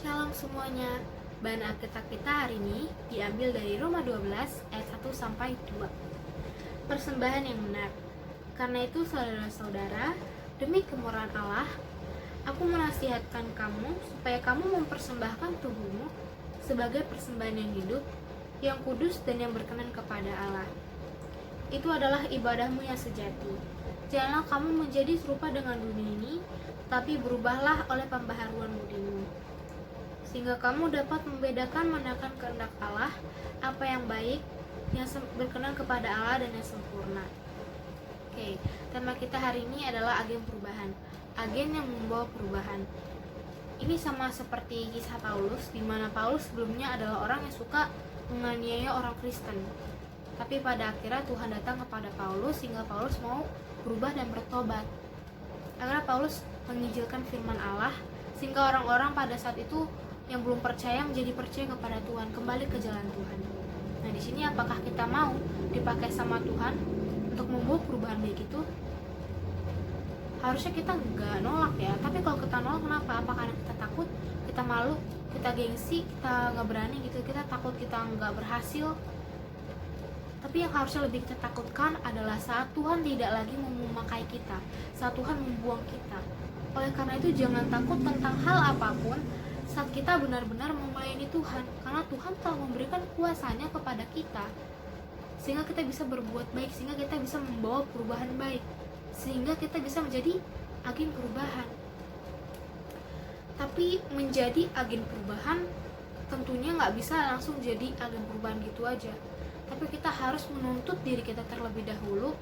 Shalom semuanya. Bahan Alkitab kita hari ini diambil dari Roma 12 ayat 1 sampai 2. Persembahan yang benar. Karena itu saudara-saudara, demi kemurahan Allah, aku menasihatkan kamu supaya kamu mempersembahkan tubuhmu sebagai persembahan yang hidup, yang kudus dan yang berkenan kepada Allah. Itu adalah ibadahmu yang sejati. Janganlah kamu menjadi serupa dengan dunia ini, tapi berubahlah oleh pembaharuan budimu, sehingga kamu dapat membedakan manakan kehendak Allah, apa yang baik, yang berkenan kepada Allah dan yang sempurna. Oke, tema kita hari ini adalah agen perubahan, agen yang membawa perubahan. Ini sama seperti kisah Paulus, di mana Paulus sebelumnya adalah orang yang suka menganiaya orang Kristen. Tapi pada akhirnya Tuhan datang kepada Paulus sehingga Paulus mau berubah dan bertobat. Akhirnya Paulus menginjilkan firman Allah sehingga orang-orang pada saat itu yang belum percaya menjadi percaya kepada Tuhan, kembali ke jalan Tuhan. Nah, di sini apakah kita mau dipakai sama Tuhan untuk membawa perubahan baik itu? Harusnya kita nggak nolak ya, tapi kalau kita nolak kenapa? Apa karena kita takut, kita malu, kita gengsi, kita nggak berani gitu, kita takut kita nggak berhasil? Tapi yang harusnya lebih kita takutkan adalah saat Tuhan tidak lagi memakai kita, saat Tuhan membuang kita. Oleh karena itu jangan takut tentang hal apapun saat kita benar-benar melayani Tuhan, karena Tuhan telah memberikan kuasanya kepada kita sehingga kita bisa berbuat baik, sehingga kita bisa membawa perubahan baik, sehingga kita bisa menjadi agen perubahan. Tapi menjadi agen perubahan tentunya nggak bisa langsung jadi agen perubahan gitu aja, tapi kita harus menuntut diri kita terlebih dahulu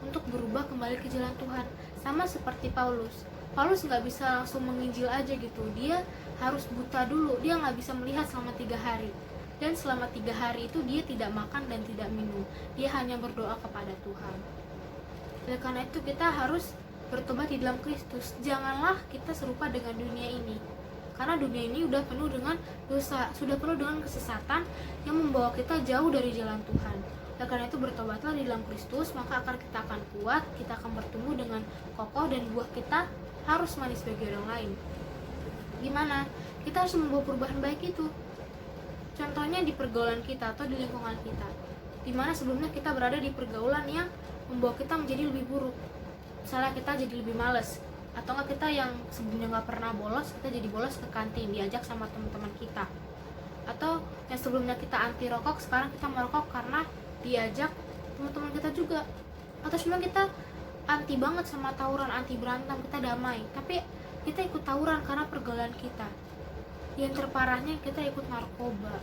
untuk berubah kembali ke jalan Tuhan. Sama seperti Paulus nggak bisa langsung menginjil aja gitu, dia harus buta dulu, dia nggak bisa melihat selama 3 hari, dan selama 3 hari itu dia tidak makan dan tidak minum, dia hanya berdoa kepada Tuhan. Oleh karena itu kita harus bertobat di dalam Kristus. Janganlah kita serupa dengan dunia ini, karena dunia ini udah penuh dengan dosa, sudah penuh dengan kesesatan yang membawa kita jauh dari jalan Tuhan. Oleh karena itu bertobatlah di dalam Kristus, maka kita akan kuat, kita akan bertumbuh dengan kokoh, dan buah kita harus manis bagi orang lain. Gimana? Kita harus membawa perubahan baik itu. Contohnya di pergaulan kita atau di lingkungan kita, dimana sebelumnya kita berada di pergaulan yang membawa kita menjadi lebih buruk. Misalnya kita jadi lebih malas, atau enggak kita yang sebelumnya nggak pernah bolos, kita jadi bolos ke kantin, diajak sama teman-teman kita. Atau yang sebelumnya kita anti rokok, sekarang kita merokok karena diajak teman-teman kita juga. Atau sebelumnya kita anti banget sama tawuran, anti berantem, kita damai, tapi kita ikut tawuran karena pergaulan kita. Yang terparahnya kita ikut narkoba,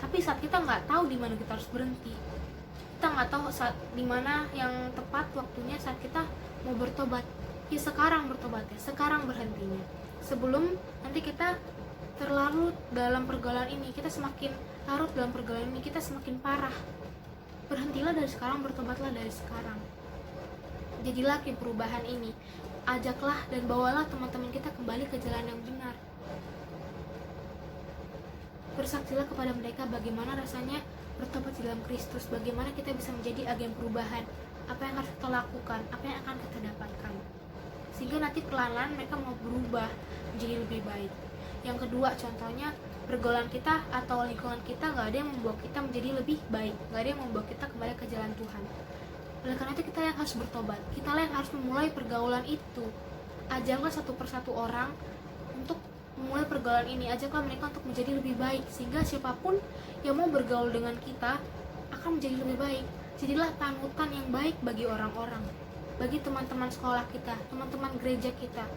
tapi saat kita nggak tahu di mana kita harus berhenti, kita nggak tahu saat di mana yang tepat waktunya saat kita mau bertobat. Ya sekarang bertobatnya, sekarang berhentinya, sebelum nanti kita terlarut dalam pergaulan ini, kita semakin larut dalam pergaulan ini, kita semakin parah. Berhentilah dari sekarang, bertobatlah dari sekarang. Jadilah agen perubahan ini. Ajaklah dan bawalah teman-teman kita kembali ke jalan yang benar. Bersaksilah kepada mereka bagaimana rasanya bertobat di dalam Kristus, bagaimana kita bisa menjadi agen perubahan, apa yang harus kita lakukan, apa yang akan kita dapatkan, sehingga nanti perlahan-lahan mereka mau berubah menjadi lebih baik. Yang kedua, contohnya pergaulan kita atau lingkungan kita nggak ada yang membawa kita menjadi lebih baik, nggak ada yang membawa kita kembali ke jalan Tuhan. Oleh karena itu kita yang harus bertobat, kita yang harus memulai pergaulan itu. Ajaklah satu persatu orang untuk memulai pergaulan ini, ajaklah mereka untuk menjadi lebih baik, sehingga siapapun yang mau bergaul dengan kita akan menjadi lebih baik. Jadilah panutan yang baik bagi orang-orang, bagi teman-teman sekolah kita, teman-teman gereja kita,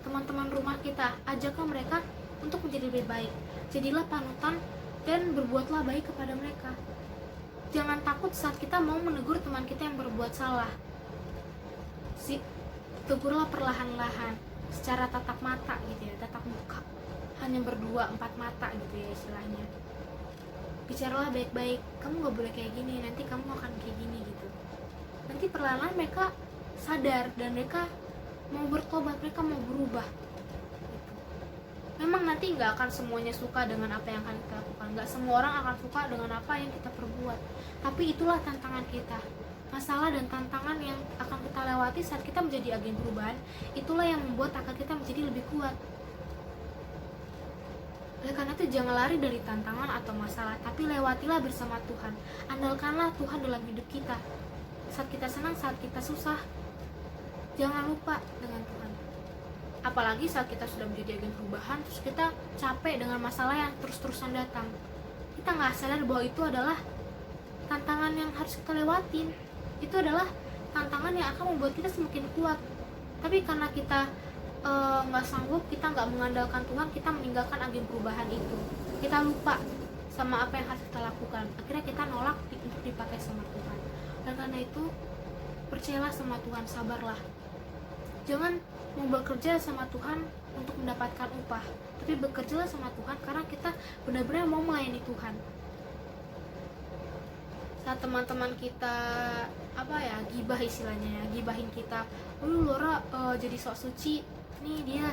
teman-teman rumah kita. Ajaklah mereka untuk menjadi lebih baik. Jadilah panutan dan berbuatlah baik kepada mereka. Jangan takut saat kita mau menegur teman kita yang berbuat salah. Tegurlah perlahan-lahan, secara tatap mata gitu ya, tatap muka, hanya berdua, 4 mata gitu ya istilahnya. Bicaralah baik-baik, kamu gak boleh kayak gini, nanti kamu akan kayak gini gitu. Nanti perlahan-lahan mereka sadar dan mereka mau bertobat, mereka mau berubah gitu. Memang nanti gak akan semuanya suka dengan apa yang akan kita lakukan, gak semua orang akan suka dengan apa yang kita perbuat, tapi itulah tantangan kita. Masalah dan tantangan yang akan kita lewati saat kita menjadi agen perubahan, itulah yang membuat akal kita menjadi lebih kuat. Oleh karena itu jangan lari dari tantangan atau masalah, tapi lewatilah bersama Tuhan. Andalkanlah Tuhan dalam hidup kita. Saat kita senang, saat kita susah, jangan lupa dengan Tuhan. Apalagi saat kita sudah menjadi agen perubahan, terus kita capek dengan masalah yang terus-terusan datang. Kita nggak sadar bahwa itu adalah tantangan yang harus kita lewatin. Itu adalah tantangan yang akan membuat kita semakin kuat. Tapi karena kita nggak sanggup, kita nggak mengandalkan Tuhan, kita meninggalkan agen perubahan itu. Kita lupa sama apa yang harus kita lakukan. Akhirnya kita nolak untuk dipakai sama Tuhan. Dan karena itu, percayalah sama Tuhan, sabarlah. Jangan mau bekerja sama Tuhan untuk mendapatkan upah, tapi bekerjalah sama Tuhan karena kita benar-benar mau melayani Tuhan. Saat teman-teman kita gibah istilahnya ya, gibahin kita, Laura jadi sok suci nih dia,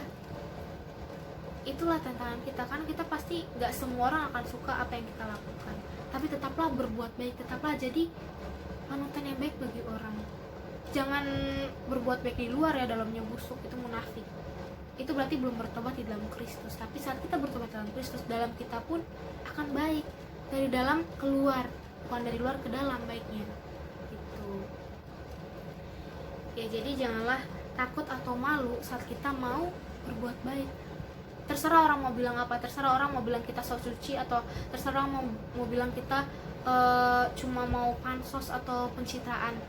itulah tantangan kita. Karena kita pasti gak semua orang akan suka apa yang kita lakukan, tapi tetaplah berbuat baik, tetaplah jadi panutan yang baik bagi orang. Jangan berbuat baik di luar ya, dalamnya busuk, itu munafik. Itu berarti belum bertobat di dalam Kristus. Tapi saat kita bertobat dalam Kristus, dalam kita pun akan baik. Dari dalam keluar, bukan dari luar ke dalam baiknya. Gitu. Ya, jadi janganlah takut atau malu saat kita mau berbuat baik. Terserah orang mau bilang apa, terserah orang mau bilang kita sok suci, atau terserah orang mau bilang kita cuma mau pansos atau pencitraan.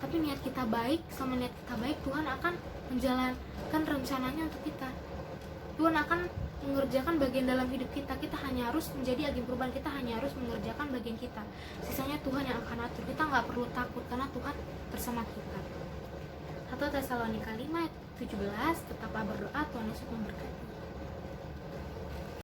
Tapi niat kita baik, sama niat kita baik, Tuhan akan menjalankan rencananya untuk kita. Tuhan akan mengerjakan bagian dalam hidup kita. Kita hanya harus menjadi agen perubahan, kita hanya harus mengerjakan bagian kita. Sisanya Tuhan yang akan atur. Kita gak perlu takut karena Tuhan bersama kita. 1 Tesalonika 5:17, tetaplah berdoa, Tuhan Yesus memberkati.